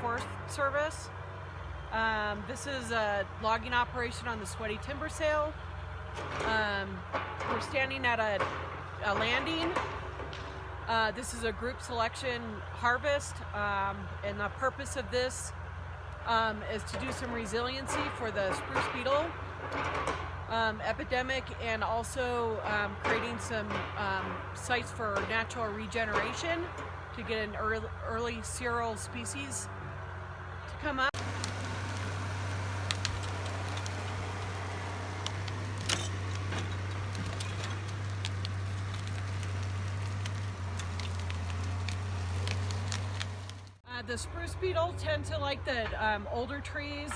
Forest Service. This is a logging operation on the Sweaty Timber Sale. We're standing at a landing. This is a group selection harvest, and the purpose of this is to do some resiliency for the spruce beetle epidemic, and also creating some sites for natural regeneration to get an early cereal species to come up. The spruce beetle tend to like the older trees,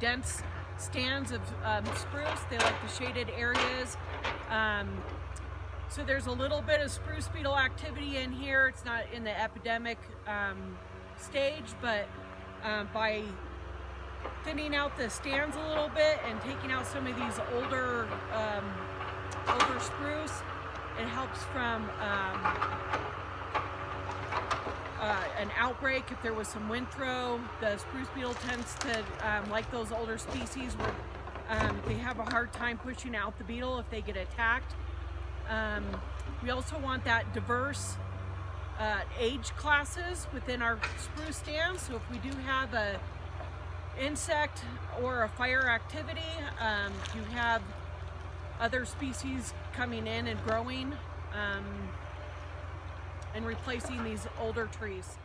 dense stands of spruce. They like the shaded areas. So there's a little bit of spruce beetle activity in here. It's not in the epidemic stage, but by thinning out the stands a little bit and taking out some of these older spruce, it helps from an outbreak. If there was some wind throw, the spruce beetle tends to like those older species where they have a hard time pushing out the beetle if they get attacked. We also want that diverse age classes within our spruce stands. So if we do have a insect or a fire activity, you have other species coming in and growing and replacing these older trees.